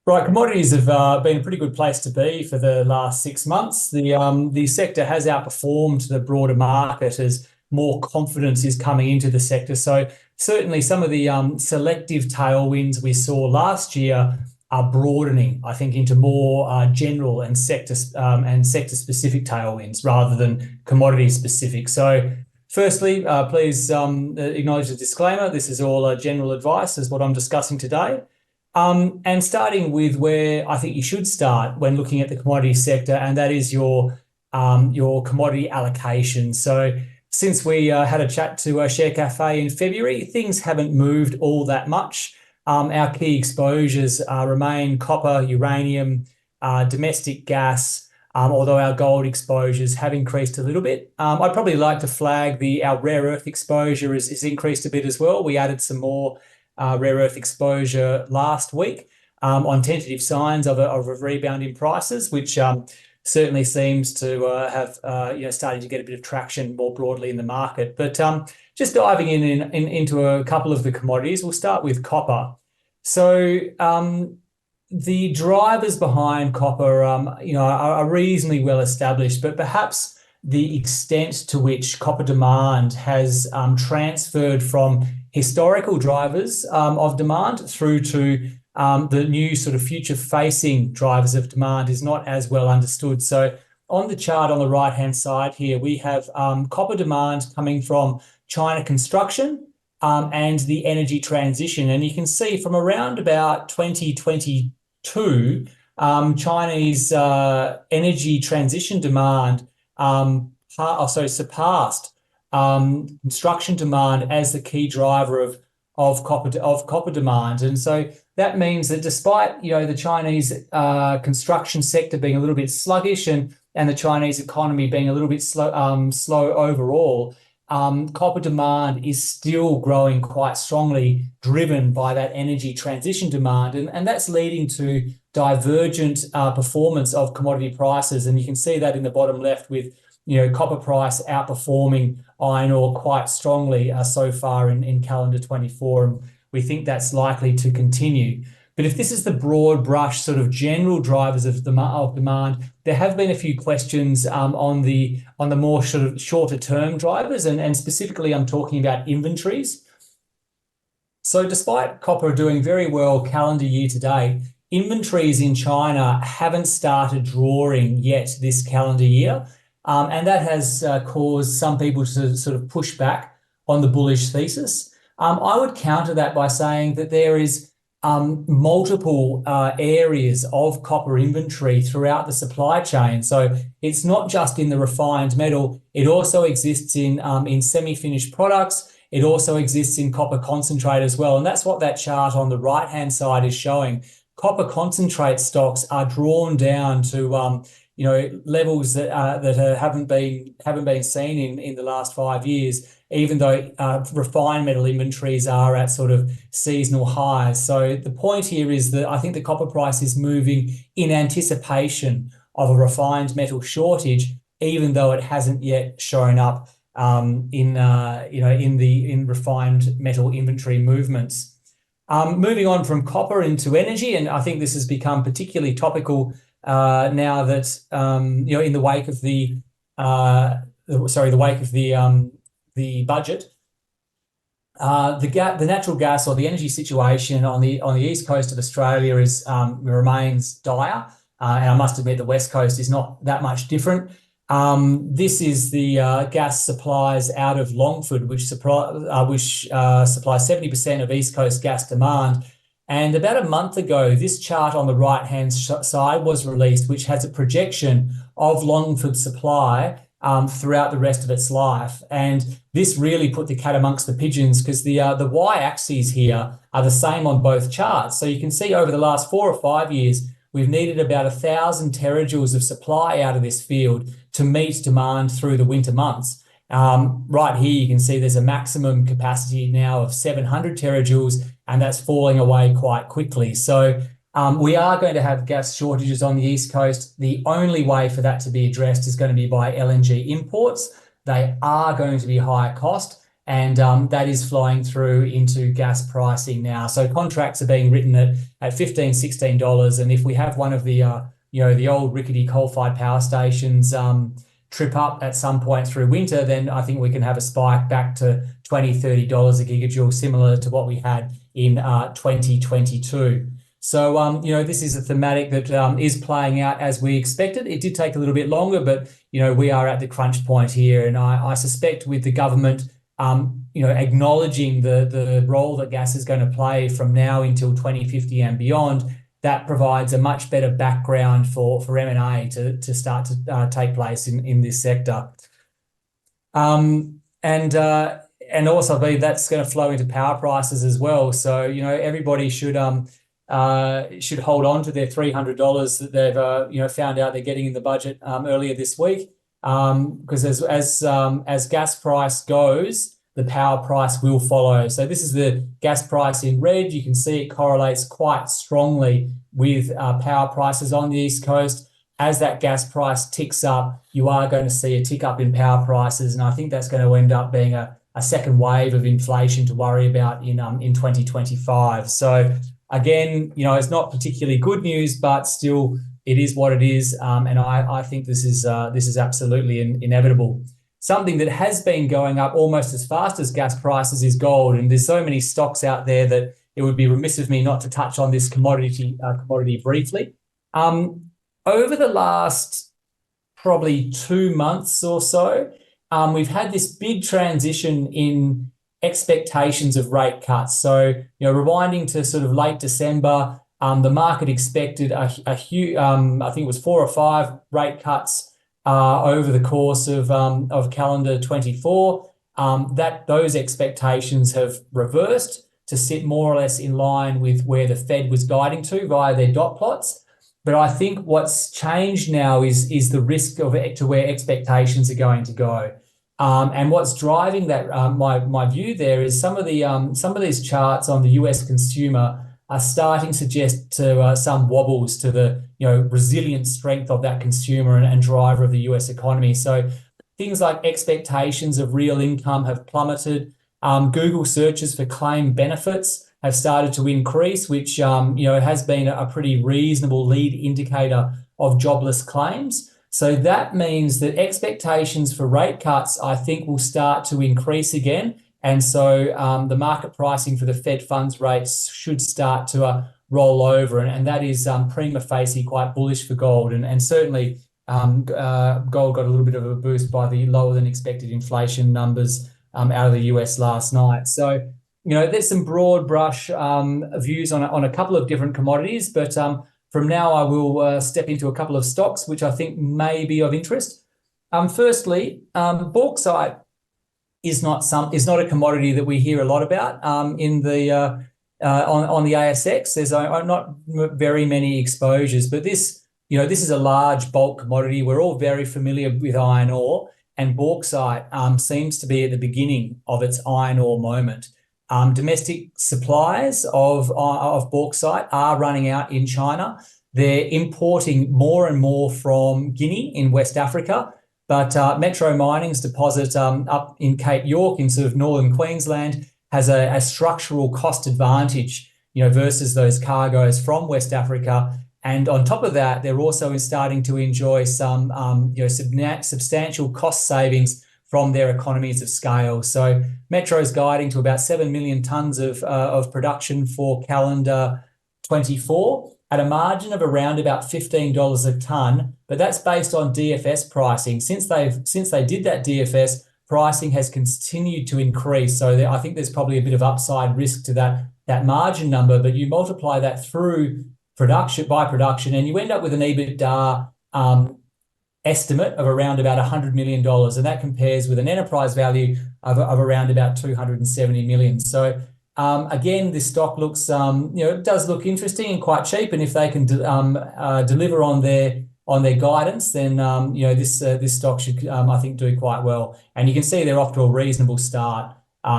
Right, commodities have been a pretty good place to be for the last 6 months. The sector has outperformed the broader market as more confidence is coming into the sector. So certainly some of the selective tailwinds we saw last year are broadening, I think, into more general and sector specific tailwinds rather than commodity specific. So firstly, please acknowledge the disclaimer. This is all general advice, is what I'm discussing today. And starting with where I think you should start when looking at the commodity sector, and that is your commodity allocation. So since we had a chat to Share Cafe in February, things haven't moved all that much. Our key exposures remain copper, uranium, domestic gas, although our gold exposures have increased a little bit. I'd probably like to flag our rare earth exposure is increased a bit as well. We added some more rare earth exposure last week on tentative signs of a rebound in prices, which certainly seems to have starting to get a bit of traction more broadly in the market. But just diving into a couple of the commodities, we'll start with copper. So the drivers behind copper, are reasonably well established, but perhaps the extent to which copper demand has transferred from historical drivers of demand through to the new sort of future-facing drivers of demand is not as well understood. So on the chart on the right-hand side here, we have copper demand coming from China construction and the energy transition. And you can see from around about 2022, Chinese energy transition demand surpassed construction demand as the key driver of copper demand. And so that means that despite the Chinese construction sector being a little bit sluggish and the Chinese economy being a little bit slow overall, copper demand is still growing quite strongly, driven by that energy transition demand, and that's leading to divergent performance of commodity prices. And you can see that in the bottom left with copper price outperforming iron ore quite strongly so far in calendar 24, and we think that's likely to continue. But if this is the broad brush sort of general drivers of demand, there have been a few questions on the more sort of shorter term drivers, and specifically I'm talking about inventories. So despite copper doing very well calendar year to date, inventories in China haven't started drawing yet this calendar year. And that has caused some people to sort of push back on the bullish thesis. I would counter that by saying that there is multiple areas of copper inventory throughout the supply chain. So it's not just in the refined metal, it also exists in semi-finished products. It also exists in copper concentrate as well. And that's what that chart on the right-hand side is showing. Copper concentrate stocks are drawn down to levels that haven't been seen in the last 5 years, even though refined metal inventories are at sort of seasonal highs. So the point here is that I think the copper price is moving in anticipation of a refined metal shortage, even though it hasn't yet shown up in refined metal inventory movements. Moving on from copper into energy, and I think this has become particularly topical now that in the wake of the budget, the natural gas or the energy situation on the east coast of Australia remains dire, and I must admit the west coast is not that much different. This is the gas supplies out of Longford, which supplies 70% of east coast gas demand. And about a month ago, this chart on the right-hand side was released, which has a projection of Longford supply throughout the rest of its life. And this really put the cat amongst the pigeons because the y-axes here are the same on both charts. So you can see over the last 4 or 5 years, we've needed about 1,000 terajoules of supply out of this field to meet demand through the winter months. Right here, you can see there's a maximum capacity now of 700 terajoules, and that's falling away quite quickly. So we are going to have gas shortages on the East Coast. The only way for that to be addressed is going to be by LNG imports. They are going to be higher cost, and that is flowing through into gas pricing now. So contracts are being written at $15, $16, and if we have one of the the old rickety coal-fired power stations trip up at some point through winter, then I think we can have a spike back to $20, $30 a gigajoule, similar to what we had in 2022. So, this is a thematic that is playing out as we expected. It did take a little bit longer, but, we are at the crunch point here. And I suspect with the government, acknowledging the role that gas is going to play from now until 2050 and beyond, that provides a much better background for M&A to start to take place in this sector. And also, I believe that's going to flow into power prices as well. So, everybody should hold on to their $300 that they've found out they're getting in the budget earlier this week, because as gas price goes, the power price will follow. So this is the gas price in red. You can see it correlates quite strongly with power prices on the East Coast. As that gas price ticks up, you are going to see a tick up in power prices, and I think that's going to end up being a second wave of inflation to worry about in 2025. So again, it's not particularly good news, but still it is what it is, and I think this is absolutely inevitable. Something that has been going up almost as fast as gas prices is gold, and there's so many stocks out there that it would be remiss of me not to touch on this commodity briefly. Over the last probably 2 months or so, we've had this big transition in expectations of rate cuts. So, rewinding to sort of late December, the market expected a huge, I think it was 4 or 5 rate cuts over the course of calendar 24. Those expectations have reversed to sit more or less in line with where the Fed was guiding to via their dot plots. But I think what's changed now is the risk of it to where expectations are going to go. And what's driving that, my view there is some of these charts on the US consumer are starting to suggest to some wobbles to the resilient strength of that consumer and driver of the US economy. So things like expectations of real income have plummeted. Google searches for claim benefits have started to increase, which has been a pretty reasonable lead indicator of jobless claims. So that means that expectations for rate cuts, I think, will start to increase again. And so the market pricing for the Fed funds rates should start to roll over. And that is prima facie quite bullish for gold. And certainly gold got a little bit of a boost by the lower than expected inflation numbers out of the US last night. So, there's some broad brush views on a couple of different commodities, but from now I will step into a couple of stocks which I think may be of interest. Firstly, bauxite is not a commodity that we hear a lot about in the on the ASX. There's not very many exposures, but this is a large bulk commodity. We're all very familiar with iron ore, and bauxite seems to be at the beginning of its iron ore moment. Domestic supplies of bauxite are running out in China. They're importing more and more from Guinea in West Africa, but Metro Mining's deposit up in Cape York in sort of northern Queensland has a structural cost advantage, versus those cargoes from West Africa. And on top of that, they're also starting to enjoy some substantial cost savings from their economies of scale. So Metro's guiding to about 7 million tonnes of production for calendar 24 at a margin of around about $15 a tonne, but that's based on DFS pricing. Since they did that DFS, pricing has continued to increase. So I think there's probably a bit of upside risk to that margin number, but you multiply that through production, and you end up with an EBITDA estimate of around about $100 million, and that compares with an enterprise value of around about $270 million. So again, this stock looks, it does look interesting and quite cheap, and if they can deliver on their guidance, then this stock should I think do quite well. And you can see they're off to a reasonable start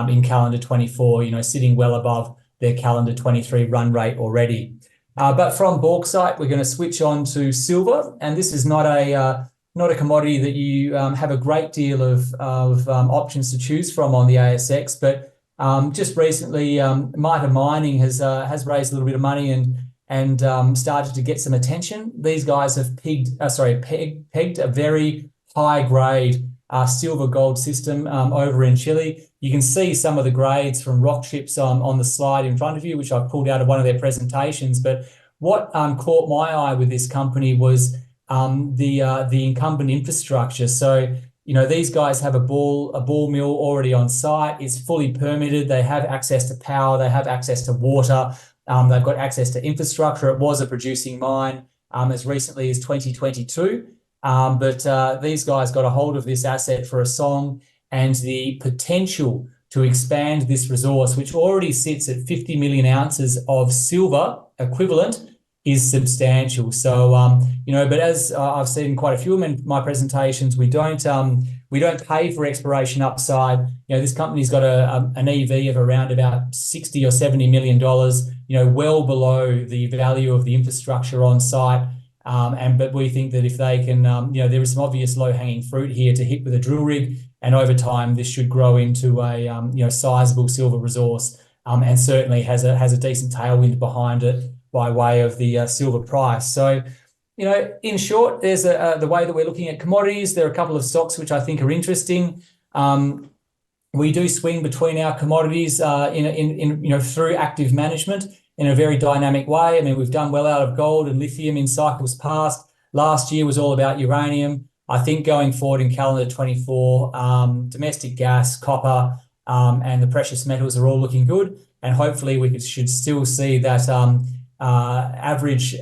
in calendar 24, sitting well above their calendar 23 run rate already. But from bauxite, we're going to switch on to silver, and this is not a not a commodity that you have a great deal of options to choose from on the ASX, but just recently, Mitre Mining has raised a little bit of money and started to get some attention. These guys have pegged a very high grade silver gold system over in Chile. You can see some of the grades from rock chips on the slide in front of you, which I've pulled out of one of their presentations. But what caught my eye with this company was the incumbent infrastructure. So, you know, these guys have a ball mill already on site. It's fully permitted. They have access to power. They have access to water. They've got access to infrastructure. It was a producing mine as recently as 2022. But these guys got a hold of this asset for a song, and the potential to expand this resource, which already sits at 50 million ounces of silver equivalent, is substantial. So, you know, but as I've said in quite a few of my presentations, we don't pay for exploration upside. You know, this company's got an EV of around about 60 or 70 million dollars. You know, well below the value of the infrastructure on site. But we think that if they can, you know, there is some obvious low-hanging fruit here to hit with a drill rig, and over time this should grow into a you know, sizable silver resource, and certainly has a decent tailwind behind it by way of the silver price. So, you know, in short, there's the way that we're looking at commodities. There are a couple of stocks which I think are interesting. We do swing between our commodities in you know, through active management in a very dynamic way. I mean, we've done well out of gold and lithium in cycles past. Last year was all about uranium. I think going forward in calendar 24, domestic gas, copper, and the precious metals are all looking good. And hopefully we should still see that average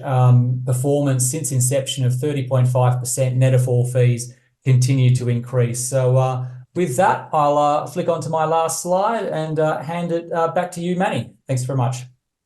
performance since inception of 30.5% net of all fees continue to increase. So with that, I'll flick on to my last slide and hand it back to you, Manny. Thanks very much.